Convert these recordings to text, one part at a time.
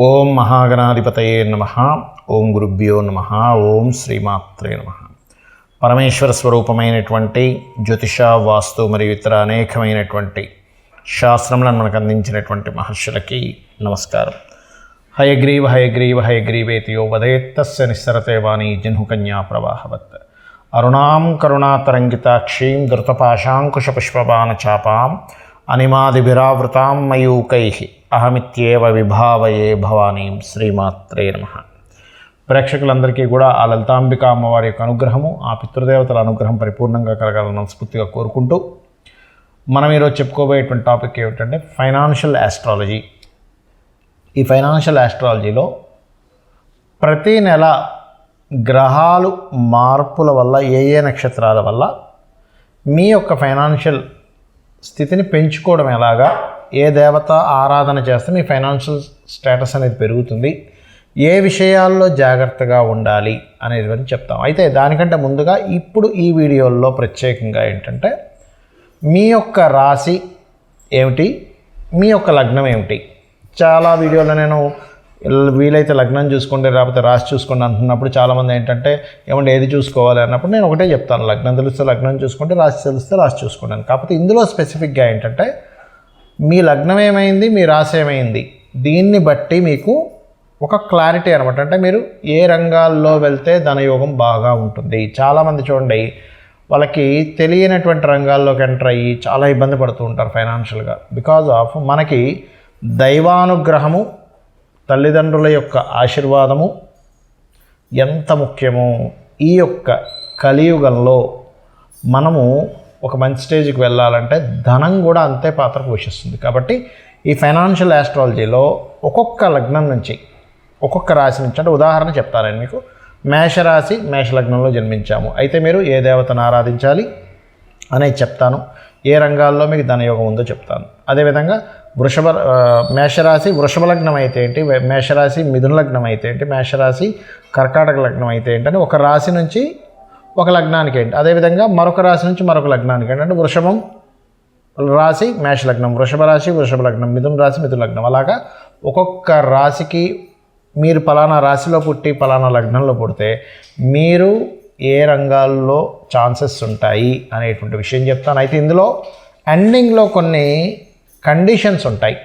ఓం మహాగణాధిపతయే నమః. ఓం గురుభ్యో నమః. ఓం శ్రీమాత్రే నమః. పరమేశ్వర స్వరూపమైనటువంటి జ్యోతిష, వాస్తు మరియు ఇతర అనేకమైనటువంటి శాస్త్రములను మనకు అందించినటువంటి మహర్షులకి నమస్కారం. హయగ్రీవ హయగ్రీవ హయగ్రీవేతియో వదేత్తస్య నిస్సరతే వాణి జహ్నుకన్యా ప్రవాహవత్. అరుణాం కరుణాతరంగితాక్షీం ధృతపాశాంకుశపుష్పబాణ చాపాం అనిమాదిభిరావృతాం మయూకైః అహమిత్యేవ విభావయే భవానీం. శ్రీమాత్రే నమః. ప్రేక్షకులందరికీ కూడా ఆ లలితాంబిక అమ్మవారి యొక్క అనుగ్రహము, ఆ పితృదేవతల అనుగ్రహం పరిపూర్ణంగా కలగాలని మనస్ఫూర్తిగా కోరుకుంటూ మనం ఈరోజు చెప్పుకోబోయేటువంటి టాపిక్ ఏమిటంటే ఫైనాన్షియల్ ఆస్ట్రాలజీ. ఈ ఫైనాన్షియల్ ఆస్ట్రాలజీలో ప్రతి నెల గ్రహాలు మార్పుల వల్ల ఏ నక్షత్రాల వల్ల మీ యొక్క ఫైనాన్షియల్ స్థితిని పెంచుకోవడం ఎలాగా, ఏ దేవత ఆరాధన చేస్తే మీ ఫైనాన్షియల్ స్టేటస్ అనేది పెరుగుతుంది, ఏ విషయాల్లో జాగ్రత్తగా ఉండాలి అనేది చెప్తాం. అయితే దానికంటే ముందుగా ఇప్పుడు ఈ వీడియోల్లో ప్రత్యేకంగా ఏంటంటే మీ యొక్క రాశి ఏమిటి, మీ యొక్క లగ్నం ఏమిటి. చాలా వీడియోలో నేను వీలైతే లగ్నం చూసుకోండి లేకపోతే రాశి చూసుకోండి అంటున్నప్పుడు చాలామంది ఏంటంటే ఏమంటే ఏది చూసుకోవాలి అన్నప్పుడు నేను ఒకటే చెప్తాను, లగ్నం తెలిస్తే లగ్నం చూసుకోండి, రాశి తెలిస్తే రాశి చూసుకోండి అని. కాకపోతే ఇందులో స్పెసిఫిక్గా ఏంటంటే మీ లగ్నం ఏమైంది, మీ రాశి ఏమైంది, దీన్ని బట్టి మీకు ఒక క్లారిటీ అనమాట. అంటే మీరు ఏ రంగాల్లో వెళ్తే ధనయోగం బాగా ఉంటుంది. చాలామంది చూడండి, వాళ్ళకి తెలియనటువంటి రంగాల్లోకి ఎంటర్ అయ్యి చాలా ఇబ్బంది పడుతూ ఉంటారు ఫైనాన్షియల్గా. బికాజ్ ఆఫ్ మనకి దైవానుగ్రహము, తల్లిదండ్రుల యొక్క ఆశీర్వాదము ఎంత ముఖ్యమో ఈ యొక్క కలియుగంలో మనము ఒక మంచి స్టేజ్కి వెళ్ళాలంటే ధనం కూడా అంతే పాత్ర పోషిస్తుంది. కాబట్టి ఈ ఫైనాన్షియల్ ఆస్ట్రాలజీలో ఒక్కొక్క లగ్నం నుంచి, ఒక్కొక్క రాశి నుంచి, అంటే ఉదాహరణ చెప్తాను నేను మీకు. మేషరాశి, మేషలగ్నంలో జన్మించాము అయితే మీరు ఏ దేవతను ఆరాధించాలి అనేది చెప్తాను, ఏ రంగాల్లో మీకు ధనయోగం ఉందో చెప్తాను. అదేవిధంగా మేషరాశి వృషభ లగ్నం అయితే ఏంటి, మేషరాశి మిథున లగ్నం అయితే ఏంటి, మేషరాశి కర్కాటక లగ్నం అయితే ఏంటి అని ఒక రాశి నుంచి ఒక లగ్నానికి ఏంటి, అదేవిధంగా మరొక రాశి నుంచి మరొక లగ్నానికి ఏంటి. అంటే వృషభం రాశి మేష లగ్నం, వృషభ రాశి వృషభ లగ్నం, మిథున రాశి మిథున లగ్నం, అలాగా ఒక్కొక్క రాశికి మీరు పలానా రాశిలో పుట్టి పలానా లగ్నంలో పుడితే మీరు ఏ రంగాల్లో ఛాన్సెస్ ఉంటాయి అనేటువంటి విషయం చెప్తాను. అయితే ఇందులో ఎండింగ్లో కొన్ని కండిషన్స్ ఉంటాయి.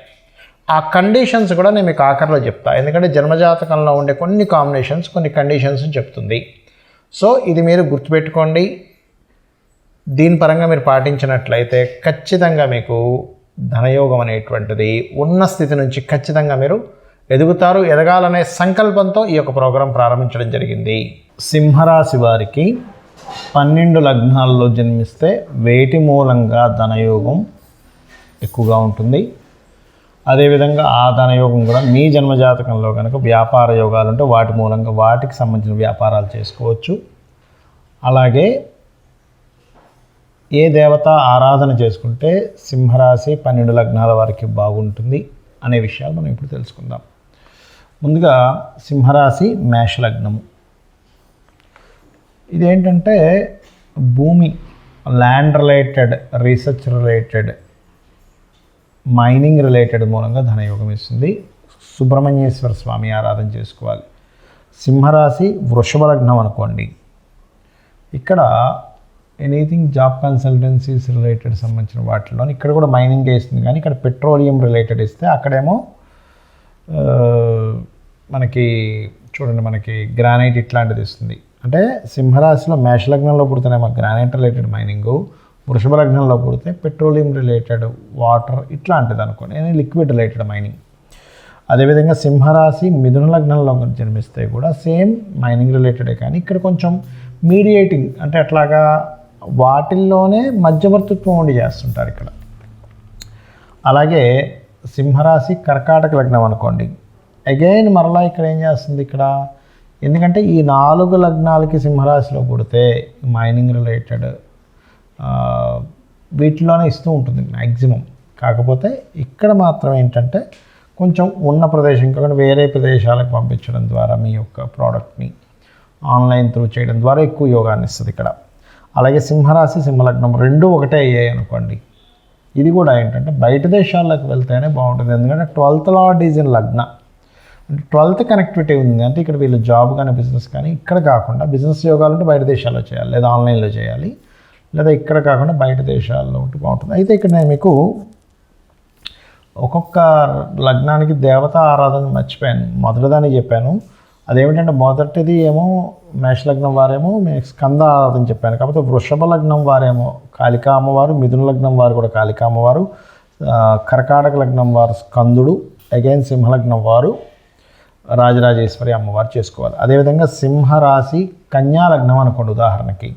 ఆ కండిషన్స్ కూడా నేను మీకు ఆఖరిలో చెప్తాను, ఎందుకంటే జన్మజాతకంలో ఉండే కొన్ని కాంబినేషన్స్ కొన్ని కండిషన్స్ చెప్తుంది. సో ఇది మీరు గుర్తుపెట్టుకోండి. దీని పరంగా మీరు పాటించినట్లయితే ఖచ్చితంగా మీకు ధనయోగం అనేటువంటిది ఉన్న స్థితి నుంచి ఖచ్చితంగా మీరు ఎదుగుతారు. ఎదగాలనే సంకల్పంతో ఈ యొక్క ప్రోగ్రాం ప్రారంభించడం జరిగింది. సింహరాశి వారికి 12 లగ్నాల్లో జన్మిస్తే వేటి మూలంగా ధనయోగం ఎక్కువగా ఉంటుంది. అదేవిధంగా ఆ ధనయోగం కూడా మీ జన్మజాతకంలో కనుక వ్యాపార యోగాలు ఉంటే వాటి మూలంగా వాటికి సంబంధించిన వ్యాపారాలు చేసుకోవచ్చు. అలాగే ఏ దేవత ఆరాధన చేసుకుంటే సింహరాశి 12 లగ్నాల వారికి బాగుంటుంది అనే విషయాలు మనం ఇప్పుడు తెలుసుకుందాం. ముందుగా సింహరాశి మేషలగ్నము. ఇదేంటంటే భూమి, land related, research related, mining related మూలంగా ధనయోగం ఇస్తుంది. సుబ్రహ్మణ్యేశ్వర స్వామి ఆరాధన చేసుకోవాలి. సింహరాశి వృషభ లగ్నం అనుకోండి, ఇక్కడ ఎనీథింగ్ జాబ్ కన్సల్టెన్సీస్ రిలేటెడ్ సంబంధించిన వాటిలో ఇక్కడ కూడా మైనింగ్ ఇస్తుంది, కానీ ఇక్కడ పెట్రోలియం రిలేటెడ్ ఇస్తే అక్కడేమో మనకి చూడండి మనకి గ్రానైట్ ఇట్లాంటిది ఇస్తుంది. అంటే సింహరాశిలో మేషలగ్నంలో పుడితేనేమో గ్రానైట్ రిలేటెడ్ మైనింగు, వృషభ లగ్నంలో పుడితే పెట్రోలియం రిలేటెడ్ వాటర్ ఇట్లాంటిది అనుకోండి, లిక్విడ్ రిలేటెడ్ మైనింగ్. అదేవిధంగా సింహరాశి మిథున లగ్నంలో జన్మిస్తే కూడా సేమ్ మైనింగ్ రిలేటెడే, కానీ ఇక్కడ కొంచెం మీడియేటింగ్ అంటే అట్లాగా వాటిల్లోనే మధ్యవర్తిత్వం ఉండి చేస్తుంటారు ఇక్కడ. అలాగే సింహరాశి కర్కాటక లగ్నం అనుకోండి, అగైన్ మరలా ఇక్కడ ఏం చేస్తుంది ఇక్కడ, ఎందుకంటే ఈ 4 లగ్నాలకి సింహరాశిలో పుడితే మైనింగ్ రిలేటెడ్ వీటిలోనే ఇస్తూ ఉంటుంది మ్యాక్సిమం. కాకపోతే ఇక్కడ మాత్రం ఏంటంటే కొంచెం ఉన్న ప్రదేశం కాకుండా వేరే ప్రదేశాలకు పంపించడం ద్వారా మీ యొక్క ప్రోడక్ట్ని ఆన్లైన్ త్రూ చేయడం ద్వారా ఎక్కువ యోగాన్ని ఇస్తుంది ఇక్కడ. అలాగే సింహరాశి సింహలగ్నం రెండూ ఒకటే అయ్యాయి అనుకోండి, ఇది కూడా ఏంటంటే బయట దేశాలకు వెళ్తేనే బాగుంటుంది. ఎందుకంటే 12th లార్డ్ ఈజ్ ఇన్ లగ్న, అంటే 12th కనెక్టివిటీ ఉంది. అంటే ఇక్కడ వీళ్ళు జాబ్ కానీ బిజినెస్ కానీ ఇక్కడ కాకుండా బిజినెస్ యోగాలు అంటే బయట దేశాల్లో చేయాలి, లేదా ఆన్లైన్లో చేయాలి, లేదా ఇక్కడ కాకుండా బయట దేశాల్లో ఉంటే బాగుంటుంది. అయితే ఇక్కడ నేను మీకు ఒక్కొక్క లగ్నానికి దేవతా ఆరాధన మర్చిపోయాను, మొదటిదాన్ని చెప్పాను. అదేమిటంటే మొదటిది ఏమో మేష లగ్నం వారేమో స్కంద ఆరాధన చెప్పాను. కాకపోతే వృషభ లగ్నం వారేమో కాళికా అమ్మవారు, మిథున లగ్నం వారు కూడా కాళికా అమ్మవారు, కర్కాటక లగ్నం వారు స్కందుడు, అగైన్ సింహలగ్నం వారు రాజరాజేశ్వరి అమ్మవారు చేసుకోవాలి. అదేవిధంగా సింహరాశి కన్యా లగ్నం అనుకోండి. ఉదాహరణకి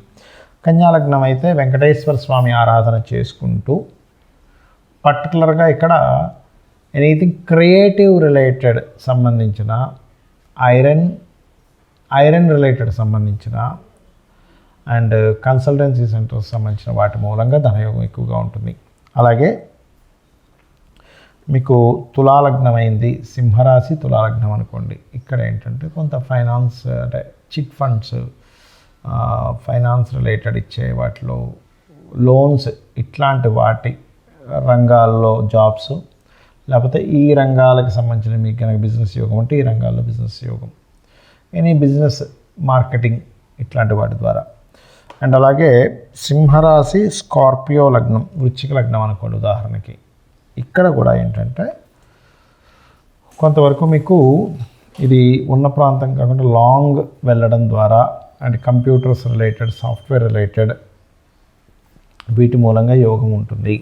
కన్యా లగ్నం అయితే వెంకటేశ్వర స్వామి ఆరాధన చేసుకుంటూ పర్టికులర్గా ఇక్కడ ఎనీథింగ్ క్రియేటివ్ రిలేటెడ్ సంబంధించిన ఐరన్ రిలేటెడ్ సంబంధించిన అండ్ కన్సల్టెన్సీ సెంటర్స్ సంబంధించిన వాటి మూలంగా ధనయోగం ఎక్కువగా ఉంటుంది. అలాగే మీకు తులాలగ్నం అయింది, సింహరాశి తులాలగ్నం అనుకోండి. ఇక్కడ ఏంటంటే కొంత ఫైనాన్స్ అంటే చిట్ ఫండ్స్, ఫైనాన్స్ రిలేటెడ్ ఇచ్చే వాటిలో లోన్స్, ఇట్లాంటి వాటి రంగాల్లో జాబ్స్, లేకపోతే ఈ రంగాలకు సంబంధించిన మీకు కనుక బిజినెస్ యోగం అంటే ఈ రంగాల్లో బిజినెస్ యోగం, ఎనీ బిజినెస్ మార్కెటింగ్ ఇట్లాంటి వాటి ద్వారా. అండ్ అలాగే సింహరాశి స్కార్పియో లగ్నం, వృశ్చిక లగ్నం అనుకోండి ఉదాహరణకి. ఇక్కడ కూడా ఏంటంటే కొంతవరకు మీకు ఇది ఉన్న ప్రాంతం కాకుండా లాంగ్ వెళ్ళడం ద్వారా and computers related, software related వీటి మూలంగా యోగం ఉంటుంది.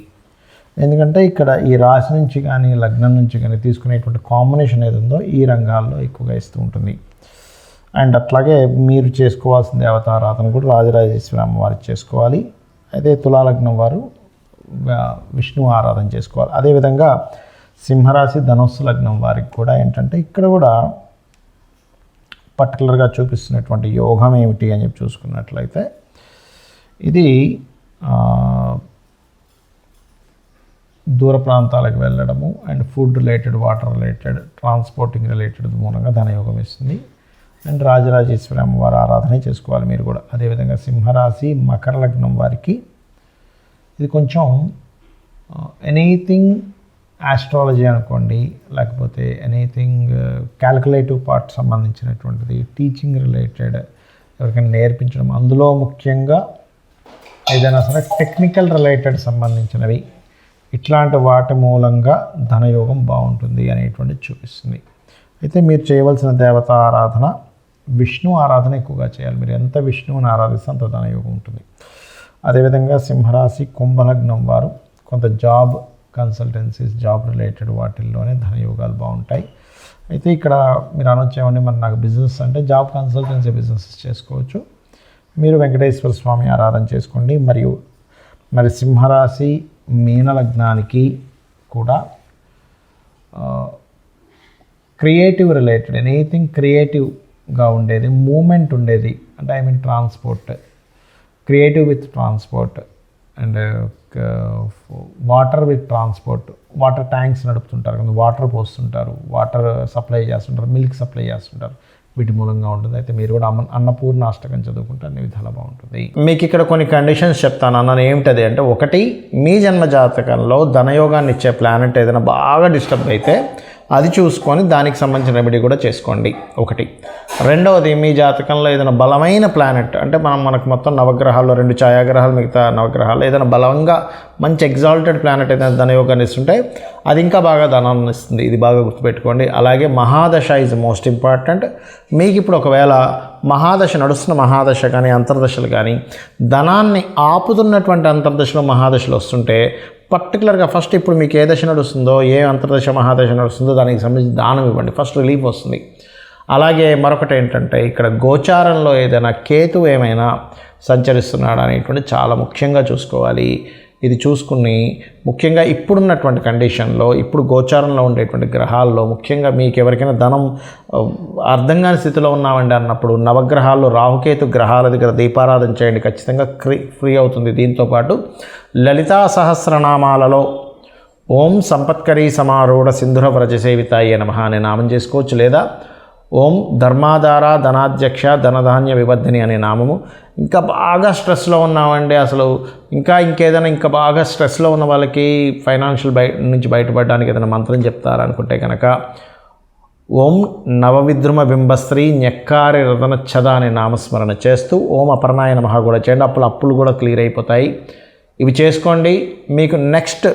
ఎందుకంటే ఇక్కడ ఈ రాశి నుంచి కానీ లగ్నం నుంచి కానీ తీసుకునేటువంటి కాంబినేషన్ ఏది ఉందో ఈ రంగాల్లో ఎక్కువగా ఇస్తూ ఉంటుంది. అండ్ అట్లాగే మీరు చేసుకోవాల్సిన దేవతారాధన కూడా రాజరాజేశ్వరి అమ్మవారి చేసుకోవాలి. అయితే తులాలగ్నం వారు విష్ణు ఆరాధన చేసుకోవాలి. అదేవిధంగా సింహరాశి ధనుస్సు లగ్నం వారికి కూడా ఏంటంటే ఇక్కడ కూడా పర్టికులర్గా చూపిస్తున్నటువంటి యోగం ఏమిటి అని చెప్పి చూసుకున్నట్లయితే ఇది దూర ప్రాంతాలకు వెళ్ళడము and food related, water related, transporting related మూలంగా ధనయోగం ఇస్తుంది. అండ్ రాజరాజేశ్వరి అమ్మవారి ఆరాధన చేసుకోవాలి మీరు కూడా. అదేవిధంగా సింహరాశి మకర లగ్నం వారికి ఇది కొంచెం ఎనీథింగ్ ఆస్ట్రాలజీ అనుకోండి, లేకపోతే ఎనీథింగ్ క్యాల్కులేటివ్ పార్ట్ సంబంధించినటువంటిది, టీచింగ్ రిలేటెడ్, ఎవరికైనా నేర్పించడం, అందులో ముఖ్యంగా ఏదైనా సరే టెక్నికల్ రిలేటెడ్ సంబంధించినవి, ఇట్లాంటి వాటి మూలంగా ధనయోగం బాగుంటుంది అనేటువంటి చూపిస్తుంది. అయితే మీరు చేయవలసిన దేవత ఆరాధన విష్ణు ఆరాధన ఎక్కువగా చేయాలి. మీరు ఎంత విష్ణువుని ఆరాధిస్తే అంత ధనయోగం ఉంటుంది. అదేవిధంగా సింహరాశి కుంభలగ్నం వారు కొంత జాబ్ కన్సల్టెన్సీస్, జాబ్ రిలేటెడ్ వాటిల్లోనే ధనయోగాలు బాగుంటాయి. అయితే ఇక్కడ మీరు అనొచ్చేమండి మరి నాకు బిజినెస్ అంటే జాబ్ కన్సల్టెన్సీ బిజినెసెస్ చేసుకోవచ్చు. మీరు వెంకటేశ్వర స్వామి ఆరాధన చేసుకోండి. మరి సింహరాశి మీన లగ్నానికి కూడా క్రియేటివ్ రిలేటెడ్, ఎనీథింగ్ క్రియేటివ్గా ఉండేది, మూమెంట్ ఉండేది, అంటే I mean transport, creative with transport and water with transport. Water tanks నడుపుతుంటారు కదా, వాటర్ పోస్తుంటారు, వాటర్ సప్లై చేస్తుంటారు, మిల్క్ సప్లై చేస్తుంటారు, వీటి మూలంగా ఉంటుంది. అయితే మీరు కూడా అన్నపూర్ణ అష్టకం చదువుకుంటే అన్ని విధాలా బాగుంటుంది. మీకు ఇక్కడ కొన్ని కండిషన్స్ చెప్తాను అన్నాను. ఏమిటది అంటే, ఒకటి, మీ జన్మ జాతకంలో ధనయోగాన్ని ఇచ్చే ప్లానెట్ ఏదైనా బాగా డిస్టర్బ్ అయితే అది చూసుకొని దానికి సంబంధించిన రెమెడీ కూడా చేసుకోండి, ఒకటి. రెండవది, మీ జాతకంలో ఏదైనా బలమైన ప్లానెట్ అంటే మనకు మొత్తం నవగ్రహాల్లో 2 ఛాయాగ్రహాలు, మిగతా నవగ్రహాలు ఏదైనా బలంగా మంచి ఎగ్జాల్టెడ్ ప్లానెట్ ఏదైనా ధనయోగాన్ని ఇస్తుంటే అది ఇంకా బాగా ధనాన్ని ఇస్తుంది. ఇది బాగా గుర్తుపెట్టుకోండి. అలాగే మహాదశ ఈజ్ మోస్ట్ ఇంపార్టెంట్. మీకు ఇప్పుడు ఒకవేళ మహాదశ నడుస్తున్న మహాదశ కానీ అంతర్దశలు కానీ ధనాన్ని ఆపుతున్నటువంటి అంతర్దశలో మహాదశలు వస్తుంటే పర్టికులర్గా ఫస్ట్ ఇప్పుడు మీకు ఏ దశ నడుస్తుందో, ఏ అంతర్దశ మహాదశ నడుస్తుందో దానికి సంబంధించి దానం ఇవ్వండి, ఫస్ట్ రిలీఫ్ వస్తుంది. అలాగే మరొకటి ఏంటంటే, ఇక్కడ గోచారంలో ఏదైనా కేతు ఏమైనా సంచరిస్తున్నాడా అనేటువంటి చాలా ముఖ్యంగా చూసుకోవాలి. ఇది చూసుకుని ముఖ్యంగా ఇప్పుడున్నటువంటి కండిషన్లో, ఇప్పుడు గోచారంలో ఉండేటువంటి గ్రహాల్లో ముఖ్యంగా మీకు ఎవరికైనా ధనం అర్థం కాని స్థితిలో ఉన్నామండి అన్నప్పుడు నవగ్రహాల్లో రాహుకేతు గ్రహాల దగ్గర దీపారాధన చేయండి, ఖచ్చితంగా ఫ్రీ అవుతుంది. దీంతోపాటు లలితా సహస్రనామాలలో ఓం సంపత్కరీ సమారూఢ సింధుర వ్రజసేవితాయ నమః అనే నామం చేసుకోవచ్చు, లేదా ఓం ధర్మాధార ధనాధ్యక్ష ధనధాన్య వివర్ధిని అనే నామము. ఇంకా బాగా స్ట్రెస్లో ఉన్నామండి, అసలు ఇంకేదైనా ఇంకా బాగా స్ట్రెస్లో ఉన్న వాళ్ళకి ఫైనాన్షియల్ నుంచి బయటపడడానికి ఏదైనా మంత్రం చెప్తారనుకుంటే కనుక ఓం నవవిద్రుమ బింబశ్రీ ఞక్కారి రతనచ్చద అనే నామస్మరణ చేస్తూ ఓం అపర్ణాయ నమః కూడా చేయండి. అప్పులు కూడా క్లియర్ అయిపోతాయి. ఇవి చేసుకోండి. మీకు నెక్స్ట్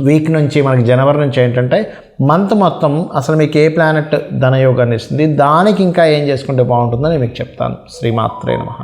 వీక్ నుంచి మనకి జనవరి నుంచి ఏంటంటే మంత్ మొత్తం అసలు మీకు ఏ ప్లానెట్ ధనయోగాన్ని ఇస్తుంది, దానికి ఇంకా ఏం చేసుకుంటే బాగుంటుందో నేను మీకు చెప్తాను. శ్రీమాత్రే నమః.